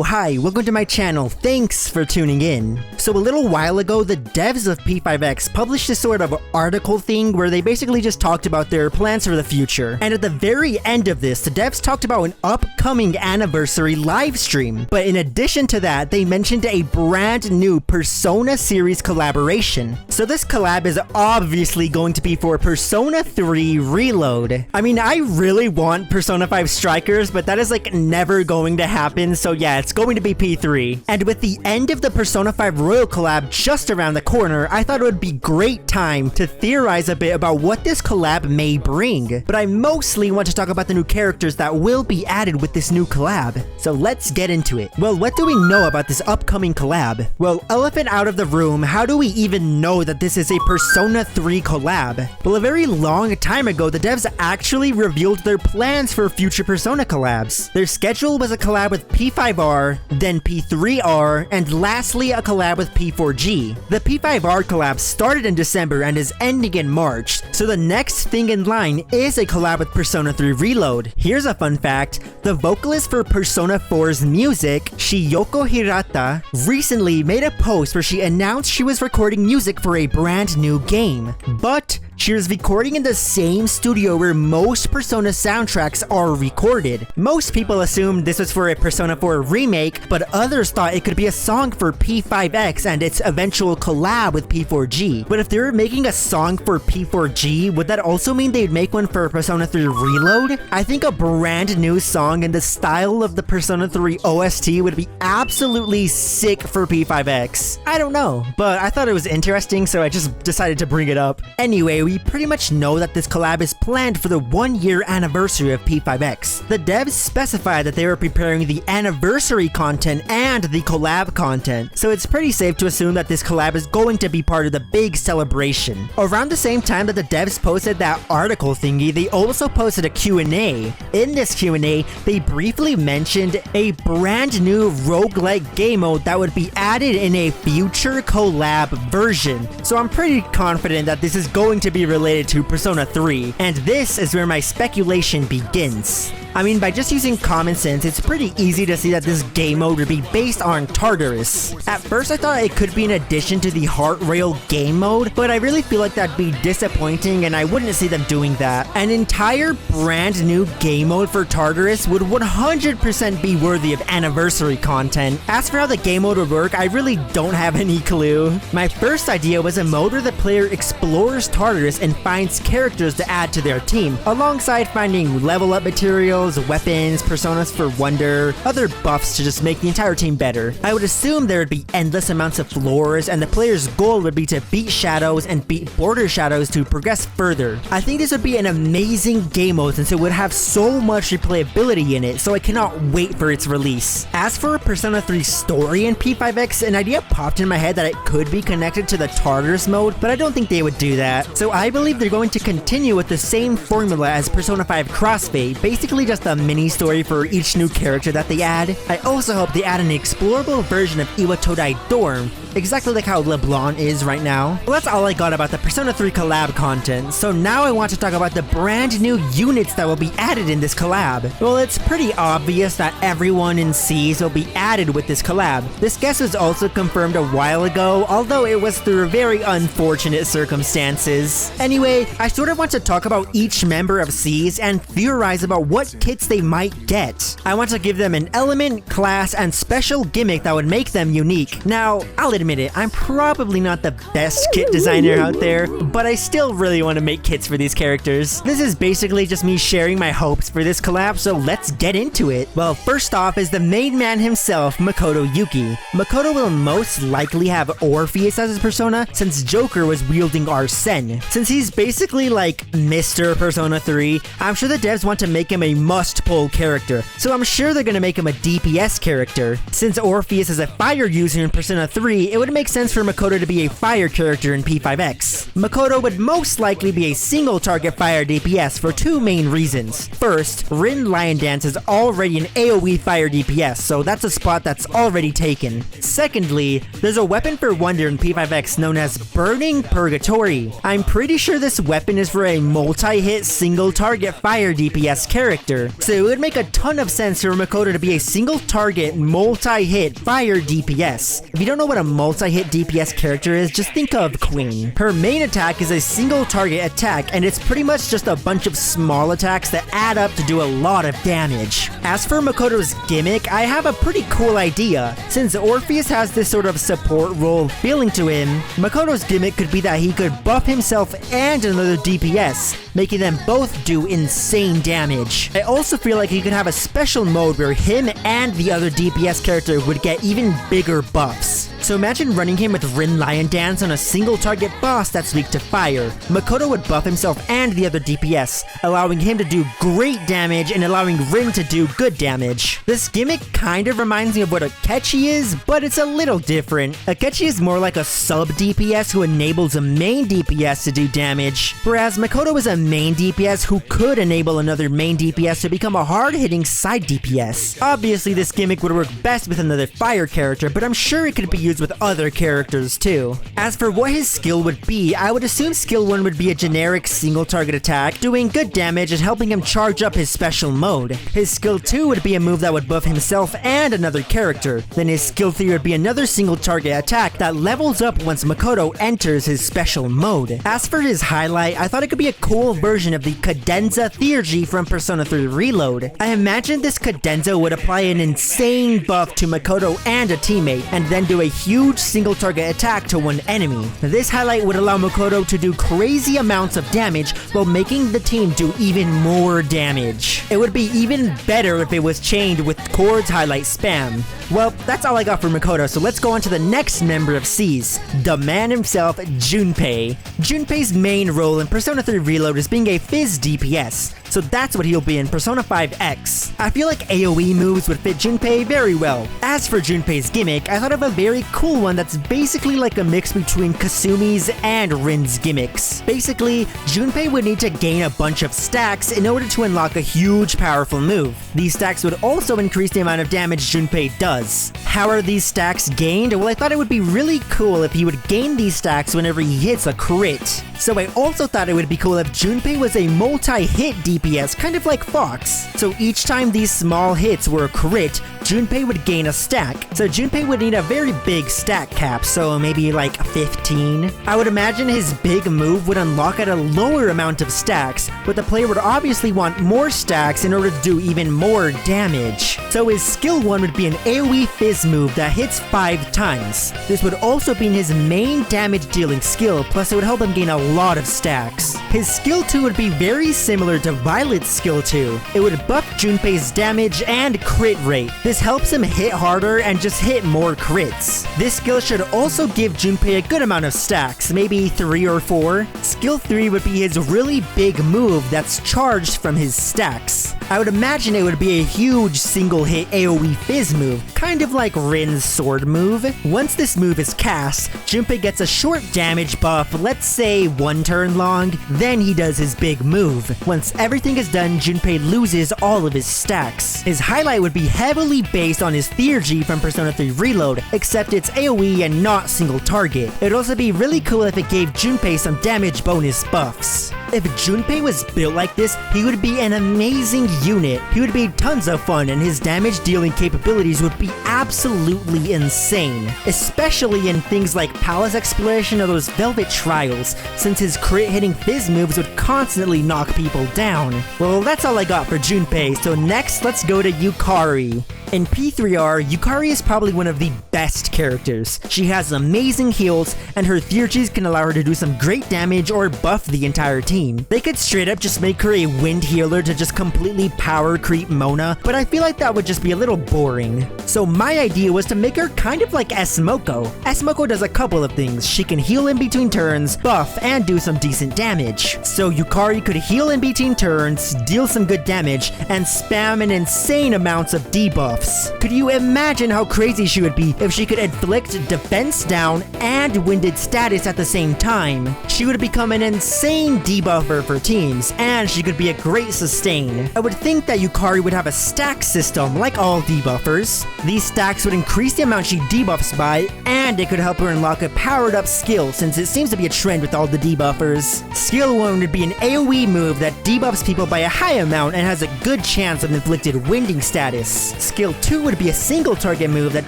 Yo, hi, welcome to my channel, thanks for tuning in. So a little while ago, the devs of P5X published this sort of article thing where they basically just talked about their plans for the future. And at the very end of this, the devs talked about an upcoming anniversary live stream. But in addition to that, they mentioned a brand new Persona series collaboration. So this collab is obviously going to be for Persona 3 Reload. I mean, I really want Persona 5 Strikers, but that is like never going to happen, so yeah, it's going to be P3. And with the end of the Persona 5 Royal collab just around the corner, I thought it would be great time to theorize a bit about what this collab may bring. But I mostly want to talk about the new characters that will be added with this new collab. So let's get into it. Well, what do we know about this upcoming collab? Well, elephant out of the room, how do we even know that this is a Persona 3 collab? Well, a very long time ago, the devs actually revealed their plans for future Persona collabs. Their schedule was a collab with P5R, then P3R, and lastly a collab with P4G. The P5R collab started in December and is ending in March, so the next thing in line is a collab with Persona 3 Reload. Here's a fun fact, the vocalist for Persona 4's music, Shiyoko Hirata, recently made a post where she announced she was recording music for a brand new game. But she was recording in the same studio where most Persona soundtracks are recorded. Most people assumed this was for a Persona 4 remake, but others thought it could be a song for P5X and its eventual collab with P4G. But if they were making a song for P4G, would that also mean they'd make one for Persona 3 Reload? I think a brand new song in the style of the Persona 3 OST would be absolutely sick for P5X. I don't know, but I thought it was interesting, so I just decided to bring it up. Anyway, we pretty much know that this collab is planned for the 1-year anniversary of P5X. The devs specified that they were preparing the anniversary content and the collab content, so it's pretty safe to assume that this collab is going to be part of the big celebration. Around the same time that the devs posted that article thingy, they also posted a Q&A. In this Q&A, they briefly mentioned a brand new roguelike game mode that would be added in a future collab version. So I'm pretty confident that this is going to be related to Persona 3, and this is where my speculation begins. I mean, by just using common sense, it's pretty easy to see that this game mode would be based on Tartarus. At first, I thought it could be an addition to the Heart Rail game mode, but I really feel like that'd be disappointing and I wouldn't see them doing that. An entire brand new game mode for Tartarus would 100% be worthy of anniversary content. As for how the game mode would work, I really don't have any clue. My first idea was a mode where the player explores Tartarus and finds characters to add to their team, alongside finding level up materials, weapons, personas for wonder, other buffs to just make the entire team better. I would assume there would be endless amounts of floors, and the player's goal would be to beat shadows and beat border shadows to progress further. I think this would be an amazing game mode since it would have so much replayability in it, so I cannot wait for its release. As for Persona 3 story in P5X, an idea popped in my head that it could be connected to the Tartarus mode, but I don't think they would do that. So I believe they're going to continue with the same formula as Persona 5 Crossfade, basically just a mini story for each new character that they add. I also hope they add an explorable version of Iwatodai Dorm, exactly like how LeBlanc is right now. Well, that's all I got about the Persona 3 collab content, so now I want to talk about the brand new units that will be added in this collab. Well, it's pretty obvious that everyone in S.E.E.S will be added with this collab. This guess was also confirmed a while ago, although it was through very unfortunate circumstances. Anyway, I sort of want to talk about each member of S.E.E.S and theorize about what kits they might get. I want to give them an element, class, and special gimmick that would make them unique. Now, I'll admit it, I'm probably not the best kit designer out there, but I still really want to make kits for these characters. This is basically just me sharing my hopes for this collab, so let's get into it. Well, first off is the main man himself, Makoto Yuki. Makoto will most likely have Orpheus as his persona, since Joker was wielding Arsene. Since he's basically like Mr. Persona 3, I'm sure the devs want to make him a must-pull character, so I'm sure they're gonna make him a DPS character. Since Orpheus is a fire user in Persona 3, it would make sense for Makoto to be a fire character in P5X. Makoto would most likely be a single target fire DPS for two main reasons. First, Rin Lion Dance is already an AoE fire DPS, so that's a spot that's already taken. Secondly, there's a weapon for wonder in P5X known as Burning Purgatory. I'm pretty sure this weapon is for a multi-hit single target fire DPS character, character, so it would make a ton of sense for Makoto to be a single target, multi-hit fire DPS. If you don't know what a multi-hit DPS character is, just think of Queen. Her main attack is a single target attack, and it's pretty much just a bunch of small attacks that add up to do a lot of damage. As for Makoto's gimmick, I have a pretty cool idea. Since Orpheus has this sort of support role feeling to him, Makoto's gimmick could be that he could buff himself and another DPS, making them both do insane damage. I also feel like he could have a special mode where him and the other DPS character would get even bigger buffs. So imagine running him with Rin Lion Dance on a single target boss that's weak to fire. Makoto would buff himself and the other DPS, allowing him to do great damage and allowing Rin to do good damage. This gimmick kind of reminds me of what Akechi is, but it's a little different. Akechi is more like a sub DPS who enables a main DPS to do damage, whereas Makoto is a main DPS who could enable another main DPS to become a hard-hitting side DPS. Obviously, this gimmick would work best with another fire character, but I'm sure it could be used with other characters too. As for what his skill would be, I would assume skill 1 would be a generic single target attack, doing good damage and helping him charge up his special mode. His skill 2 would be a move that would buff himself and another character. Then his skill 3 would be another single target attack that levels up once Makoto enters his special mode. As for his highlight, I thought it could be a cool version of the Cadenza Theurgy from Persona 3 Reload. I imagine this Cadenza would apply an insane buff to Makoto and a teammate, and then do a huge single target attack to one enemy. This highlight would allow Makoto to do crazy amounts of damage while making the team do even more damage. It would be even better if it was chained with Chord's highlight spam. Well, that's all I got for Makoto, so let's go on to the next member of S.E.E.S, the man himself, Junpei. Junpei's main role in Persona 3 Reload is being a Fizz DPS, so that's what he'll be in Persona 5X. I feel like AoE moves would fit Junpei very well. As for Junpei's gimmick, I thought of a very cool one that's basically like a mix between Kasumi's and Rin's gimmicks. Basically, Junpei would need to gain a bunch of stacks in order to unlock a huge powerful move. These stacks would also increase the amount of damage Junpei does. How are these stacks gained? Well, I thought it would be really cool if he would gain these stacks whenever he hits a crit. So I also thought it would be cool if Junpei was a multi-hit DPS, kind of like Fox. So each time these small hits were a crit, Junpei would gain a stack. So Junpei would need a very big stack cap, so maybe like 15. I would imagine his big move would unlock at a lower amount of stacks, but the player would obviously want more stacks in order to do even more damage. So his skill 1 would be an AoE Fizz move that hits 5 times. This would also be his main damage dealing skill, plus it would help him gain a lot of stacks. His skill 2 would be very similar to Violet's skill 2. It would buff Junpei's damage and crit rate. This helps him hit harder and just hit more crits. This skill should also give Junpei a good amount of stacks, maybe 3 or 4. Skill 3 would be his really big move that's charged from his stacks. I would imagine it would be a huge single hit AoE Fizz move, kind of like Rin's sword move. Once this move is cast, Junpei gets a short damage buff, let's say 1 turn long, then he does his big move. Once everything is done, Junpei loses all of his stacks. His highlight would be heavily based on his Theurgy from Persona 3 Reload, except it's AoE and not single target. It would also be really cool if it gave Junpei some damage bonus buffs. If Junpei was built like this, he would be an amazing unit. He would be tons of fun, and his damage dealing capabilities would be absolutely insane. Especially in things like Palace Exploration or those Velvet Trials, since his crit hitting Fizz moves would constantly knock people down. Well, that's all I got for Junpei, so next let's go to Yukari. In P3R, Yukari is probably one of the best characters. She has amazing heals, and her Theurgies can allow her to do some great damage or buff the entire team. They could straight up just make her a wind healer to just completely power creep Mona, but I feel like that would just be a little boring. So my idea was to make her kind of like S.E.E.S. S.E.E.S does a couple of things. She can heal in between turns, buff, and do some decent damage. So Yukari could heal in between turns, deal some good damage, and spam an insane amounts of debuffs. Could you imagine how crazy she would be if she could inflict defense down and winded status at the same time? She would become an insane debuffer for teams, and she could be a great sustain. I would think that Yukari would have a stack system like all debuffers. These stacks would increase the amount she debuffs by, and it could help her unlock a powered up skill since it seems to be a trend with all the debuffers. Skill 1 would be an AoE move that debuffs people by a high amount and has a good chance of inflicted winding status. Skill 2 would be a single target move that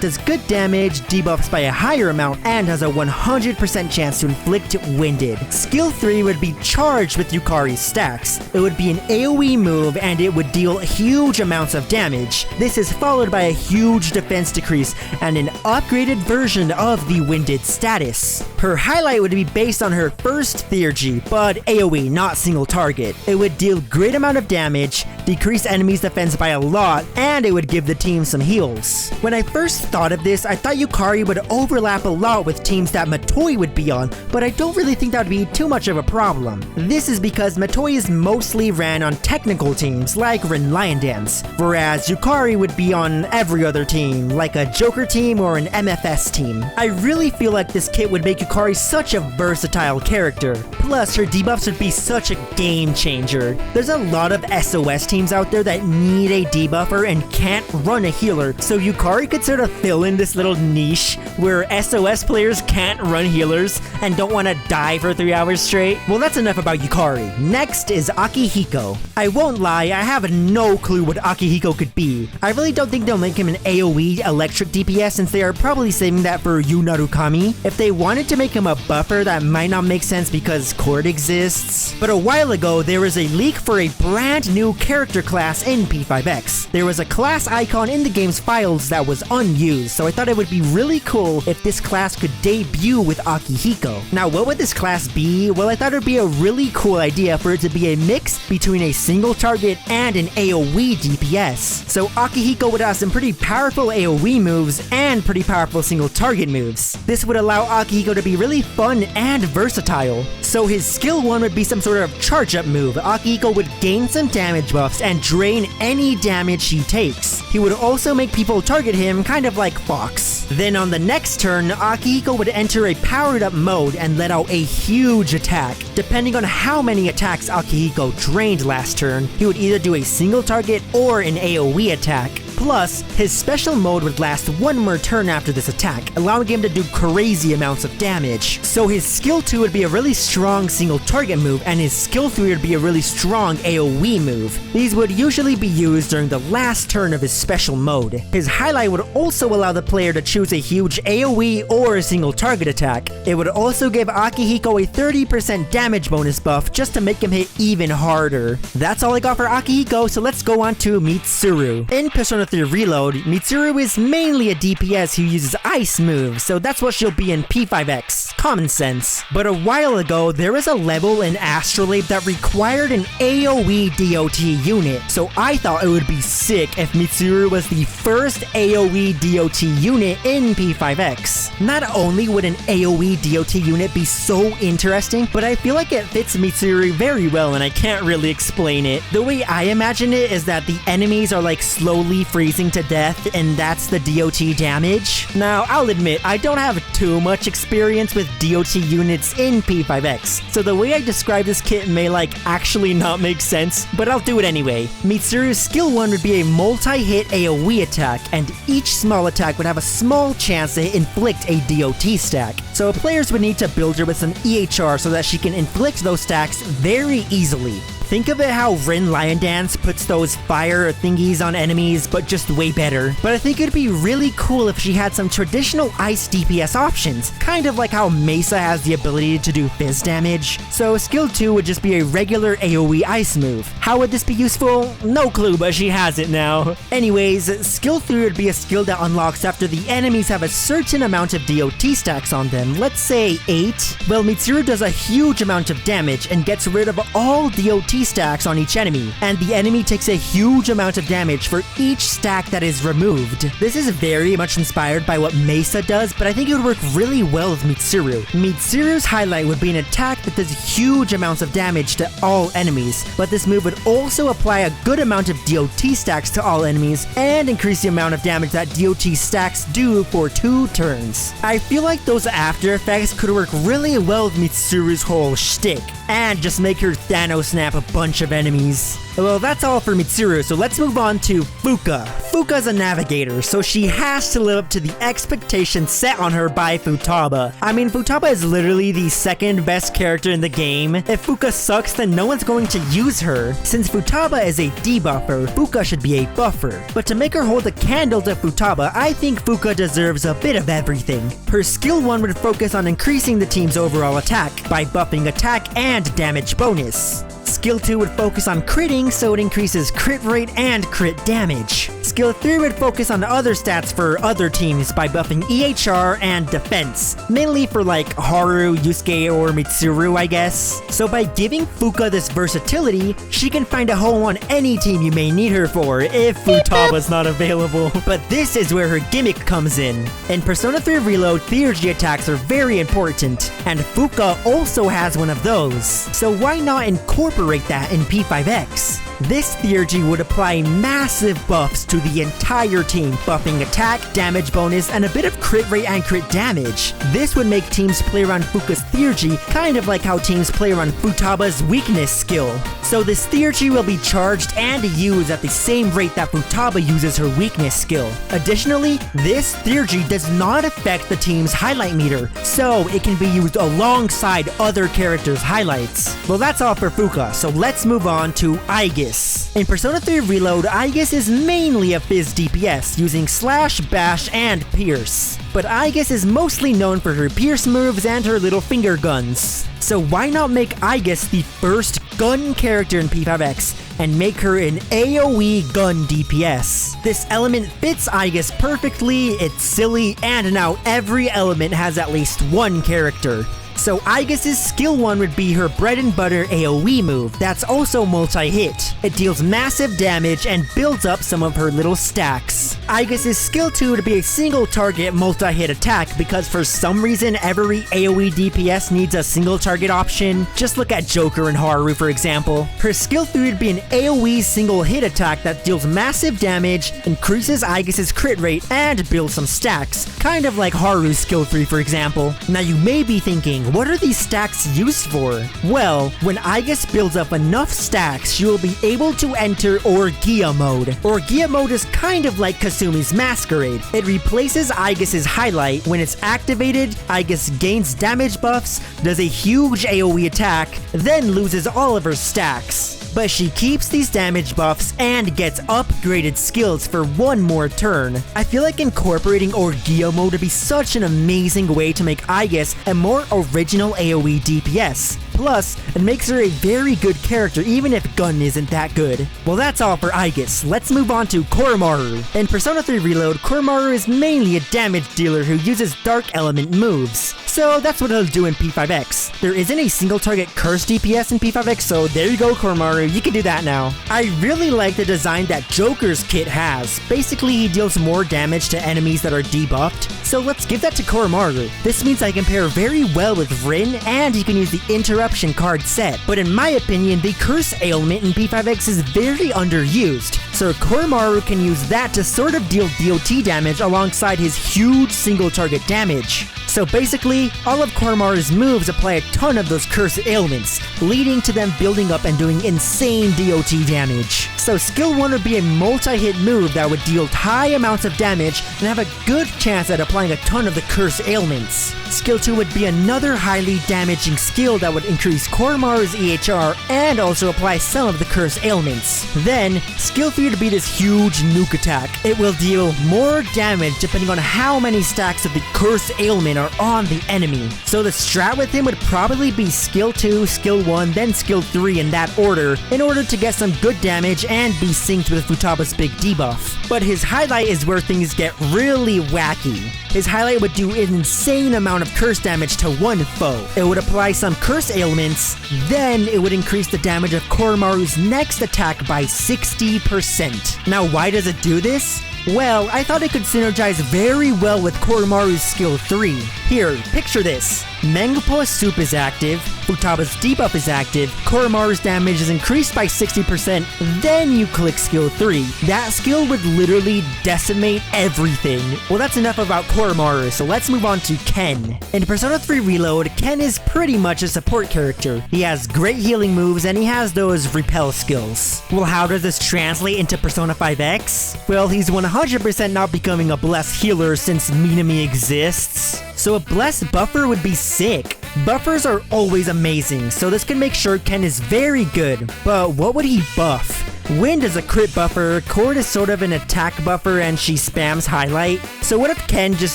does good damage, debuffs by a higher amount, and has a 100% chance to inflict winded. Skill 3 would be charged with Yukari's stacks. It would be an AoE move and it would deal huge amounts of damage. This is followed by a huge defense decrease and an upgraded version of the winded status. Her highlight would be based on her first Theurgy, but AoE, not single target. It would deal great amount of damage, decrease enemies' defense by a lot, and it would give the team some heals. When I first thought of this, I thought Yukari would overlap a lot with teams that Matoi would be on, but I don't really think that would be too much of a problem. This is because Matoi is mostly ran on technical teams like Ren Lion Dance, whereas Yukari would be on every other team, like a Joker team or an MFS team. I really feel like this kit would make Yukari such a versatile character. Plus, her debuffs would be such a game changer. There's a lot of SOS teams out there that need a debuffer and can't run a healer, so Yukari could sort of fill in this little niche where SOS players can't run healers and don't want to die for 3 hours straight. Well, that's enough about Yukari. Next is Akihiko. I won't lie, I have no clue what Akihiko could be. I really don't think they'll make him an AoE electric DPS since they are probably saving that for Yu Narukami. If they wanted to make him a buffer, that might not make sense because Court exists. But a while ago, there was a leak for a brand new character class in P5X. There was a class icon in the game's files that was unused, so I thought it would be really cool if this class could debut with Akihiko. Now, what would this class be? Well, I thought it would be a really cool idea for it to be a mix between a single target and an AoE DPS. So Akihiko would have some pretty powerful AoE moves and pretty powerful single target moves. This would allow Akihiko to be really fun and versatile. So his skill 1 would be some sort of charge up move. Akihiko would gain some damage buffs and drain any damage he takes. He would also make people target him, kind of like Fox. Then on the next turn, Akihiko would enter a powered up mode and let out a huge attack. Depending on how many attacks Akihiko drained last turn, he would either do a single target or an AoE attack. Plus, his special mode would last one more turn after this attack, allowing him to do crazy amounts of damage. So his skill 2 would be a really strong single target move, and his skill 3 would be a really strong AoE move. These would usually be used during the last turn of his special mode. His highlight would also allow the player to choose a huge AoE or a single target attack. It would also give Akihiko a 30% damage bonus buff just to make him hit even harder. That's all I got for Akihiko, so let's go on to Mitsuru. In Persona 3 Reload, Mitsuru is mainly a DPS who uses ice moves, so that's what she'll be in P5X. Common sense. But a while ago, there was a level in Astrolabe that required an AoE DOT unit, so I thought it would be sick if Mitsuru was the first AoE DOT unit in P5X. Not only would an AoE DOT unit be so interesting, but I feel like it fits Mitsuru very well and I can't really explain it. The way I imagine it is that the enemies are like slowly freezing to death and that's the DOT damage. Now, I'll admit, I don't have too much experience with DOT units in P5X, so the way I describe this kit may actually not make sense, but I'll do it anyway. Mitsuru's skill 1 would be a multi-hit AoE attack, and each small attack would have a small chance to inflict a DOT stack. So players would need to build her with some EHR so that she can inflict those stacks very easily. Think of it how Rin Lion Dance puts those fire thingies on enemies, but just way better. But I think it'd be really cool if she had some traditional ice DPS options, kind of like how Mesa has the ability to do fizz damage. So skill 2 would just be a regular AoE ice move. How would this be useful? No clue, but she has it now. Anyways, skill 3 would be a skill that unlocks after the enemies have a certain amount of DOT stacks on them, let's say 8. Well, Mitsuru does a huge amount of damage and gets rid of all DOT stacks on each enemy, and the enemy takes a huge amount of damage for each stack that is removed. This is very much inspired by what Mesa does, but I think it would work really well with Mitsuru. Mitsuru's highlight would be an attack that does huge amounts of damage to all enemies, but this move would also apply a good amount of DOT stacks to all enemies and increase the amount of damage that DOT stacks do for 2 turns. I feel like those after effects could work really well with Mitsuru's whole shtick, and just make her Thanos snap a bunch of enemies. Well, that's all for Mitsuru, so let's move on to Fuuka. Fuuka's a navigator, so she has to live up to the expectations set on her by Futaba. I mean, Futaba is literally the second best character in the game. If Fuuka sucks, then no one's going to use her. Since Futaba is a debuffer, Fuuka should be a buffer. But to make her hold a candle to Futaba, I think Fuuka deserves a bit of everything. Her skill 1 would focus on increasing the team's overall attack by buffing attack and damage bonus. Skill 2 would focus on critting, so it increases crit rate and crit damage. Skill 3 would focus on other stats for other teams by buffing EHR and defense, mainly for like Haru, Yusuke, or Mitsuru, I guess. So by giving Fuuka this versatility, she can find a home on any team you may need her for if Futaba's not available. But this is where her gimmick comes in. In Persona 3 Reload, Theurgy attacks are very important, and Fuuka also has one of those. So why not incorporate that in P5X? This Theurgy would apply massive buffs to the entire team, buffing attack, damage bonus, and a bit of crit rate and crit damage. This would make teams play around Fuuka's Theurgy kind of like how teams play around Futaba's weakness skill. So this Theurgy will be charged and used at the same rate that Futaba uses her weakness skill. Additionally, this Theurgy does not affect the team's highlight meter, so it can be used alongside other characters' highlights. Well, that's all for Fuuka, so let's move on to Aigis. In Persona 3 Reload, Aigis is mainly a Fizz DPS, using Slash, Bash, and Pierce. But Aigis is mostly known for her Pierce moves and her little finger guns. So why not make Aigis the first gun character in P5X and make her an AoE gun DPS? This element fits Aigis perfectly, it's silly, and now every element has at least one character. So Aigis' skill 1 would be her bread and butter AoE move that's also multi-hit. It deals massive damage and builds up some of her little stacks. Aigis' skill 2 would be a single target multi-hit attack because for some reason every AoE DPS needs a single target option. Just look at Joker and Haru for example. Her skill 3 would be an AoE single hit attack that deals massive damage, increases Aigis' crit rate, and builds some stacks. Kind of like Haru's skill 3 for example. Now you may be thinking, what are these stacks used for? Well, when Aigis builds up enough stacks, she will be able to enter Orgia mode. Orgia mode is kind of like Kasumi's Masquerade. It replaces Aigis' highlight. When it's activated, Aigis gains damage buffs, does a huge AoE attack, then loses all of her stacks. But she keeps these damage buffs and gets upgraded skills for one more turn. I feel like incorporating Orgia mode would be such an amazing way to make Aigis a more original AoE DPS. Plus, it makes her a very good character even if Gun isn't that good. Well, that's all for Aigis. Let's move on to Koromaru. In Persona 3 Reload, Koromaru is mainly a damage dealer who uses dark element moves. So that's what he'll do in P5X. There isn't a single target curse DPS in P5X, so there you go Koromaru, you can do that now. I really like the design that Joker's kit has. Basically, he deals more damage to enemies that are debuffed, so let's give that to Koromaru. This means I can pair very well with Rin, and you can use the interruption card set. But in my opinion, the curse ailment in P5X is very underused, so Koromaru can use that to sort of deal DOT damage alongside his huge single target damage. So basically, all of Koromaru's moves apply a ton of those curse ailments, leading to them building up and doing insane DOT damage. So skill 1 would be a multi-hit move that would deal high amounts of damage and have a good chance at applying a ton of the curse ailments. Skill 2 would be another highly damaging skill that would increase Koromaru's EHR and also apply some of the curse ailments. Then, skill 3 would be this huge nuke attack. It will deal more damage depending on how many stacks of the curse ailment are on the enemy. So the strat with him would probably be skill 2, skill 1, then skill 3 in that order in order to get some good damage and be synced with Futaba's big debuff. But his highlight is where things get really wacky. His highlight would do an insane amount of curse damage to one foe. It would apply some curse ailments, then it would increase the damage of Koromaru's next attack by 60%. Now why does it do this? Well, I thought it could synergize very well with Koromaru's skill 3. Here, picture this. Mangapo's soup is active, Futaba's debuff is active, Koromaru's damage is increased by 60%, then you click skill 3. That skill would literally decimate everything. Well, that's enough about Koromaru, so let's move on to Ken. In Persona 3 Reload, Ken is pretty much a support character. He has great healing moves and he has those repel skills. Well, how does this translate into Persona 5X? Well, he's 100% not becoming a blessed healer since Minami exists. So a blessed buffer would be sick. Buffers are always amazing, so this can make sure Ken is very good. But what would he buff? Wind is a crit buffer, Cord is sort of an attack buffer, and she spams highlight. So what if Ken just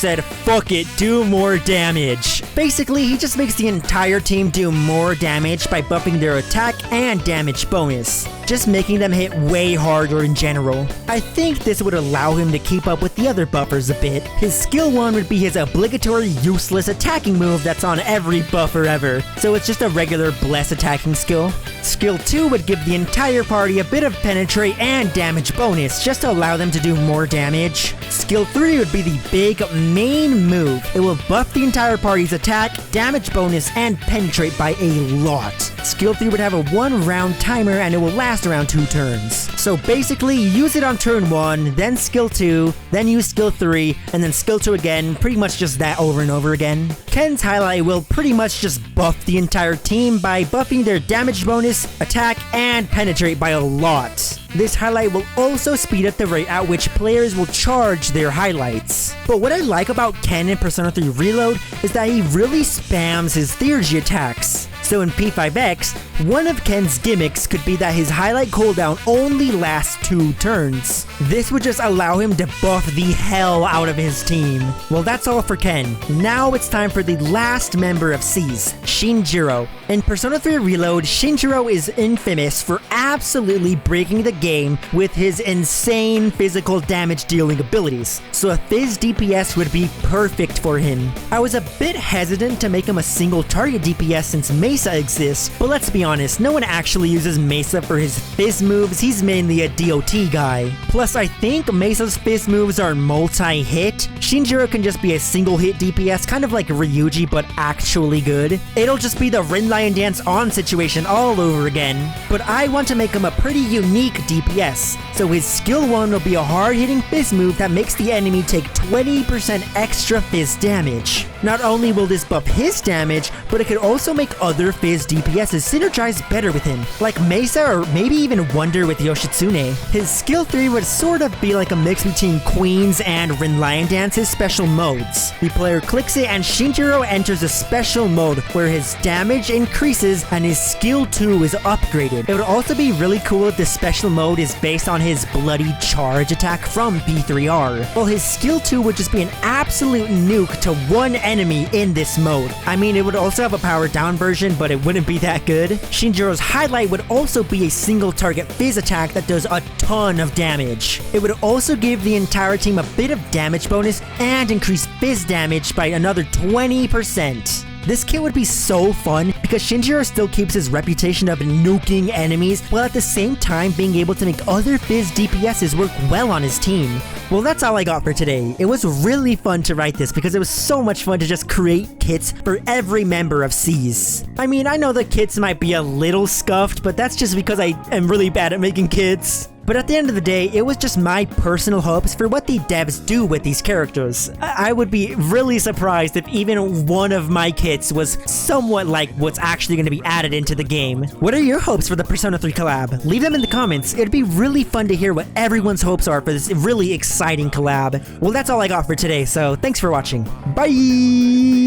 said, fuck it, do more damage? Basically, he just makes the entire team do more damage by buffing their attack and damage bonus, just making them hit way harder in general. I think this would allow him to keep up with the other buffers a bit. His skill 1 would be his obligatory useless attacking move that's on every buffer ever, so it's just a regular bless attacking skill. Skill 2 would give the entire party a bit of penetrate and damage bonus just to allow them to do more damage. Skill 3 would be the big main move. It will buff the entire party's attack, damage bonus, and penetrate by a lot. Skill 3 would have a 1 round timer and it will last around 2 turns. So basically, use it on turn 1, then skill 2, then use skill 3, and then skill 2 again, pretty much just that over and over again. Ken's highlight will pretty much just buff the entire team by buffing their damage bonus, attack, and penetrate by a lot. This highlight will also speed up the rate at which players will charge their highlights. But what I like about Ken in Persona 3 Reload is that he really spams his theurgy attacks. So in P5X, one of Ken's gimmicks could be that his highlight cooldown only lasts 2 turns. This would just allow him to buff the hell out of his team. Well, that's all for Ken. Now it's time for the last member of S.E.E.S, Shinjiro. In Persona 3 Reload, Shinjiro is infamous for absolutely breaking the game with his insane physical damage dealing abilities, so a Fizz DPS would be perfect for him. I was a bit hesitant to make him a single target DPS since Mesa exists, but let's be honest, no one actually uses Mesa for his Fizz moves, he's mainly a DOT guy. Plus, I think Mesa's Fizz moves are multi-hit. Shinjiro can just be a single hit DPS, kind of like Ryuji, but actually good. It'll just be the Rin Lion Dance on situation all over again. But I want to make him a pretty unique DPS, so his skill 1 will be a hard-hitting Fizz move that makes the enemy take 20% extra Fizz damage. Not only will this buff his damage, but it could also make other Fizz DPSs synergize better with him, like Mesa or maybe even Wonder with Yoshitsune. His skill 3 would sort of be like a mix between Queen's and Rin Lion Dance's special modes. The player clicks it and Shinjiro enters a special mode where his damage increases and his skill 2 is upgraded. It would also be really cool if the special mode is based on his bloody charge attack from P3R. Well, his skill 2 would just be an absolute nuke to one enemy in this mode. I mean, it would also have a powered down version, but it wouldn't be that good. Shinjiro's highlight would also be a single target Fizz attack that does a ton of damage. It would also give the entire team a bit of damage bonus and increase Fizz damage by another 20%. This kit would be so fun because Shinjiro still keeps his reputation of nuking enemies while at the same time being able to make other Fizz DPSs work well on his team. Well, that's all I got for today. It was really fun to write this because it was so much fun to just create kits for every member of S.E.E.S. I mean, I know the kits might be a little scuffed, but that's just because I am really bad at making kits. But at the end of the day, it was just my personal hopes for what the devs do with these characters. I would be really surprised if even one of my kits was somewhat like what's actually going to be added into the game. What are your hopes for the Persona 3 collab? Leave them in the comments. It'd be really fun to hear what everyone's hopes are for this really exciting collab. Well, that's all I got for today, so thanks for watching. Bye!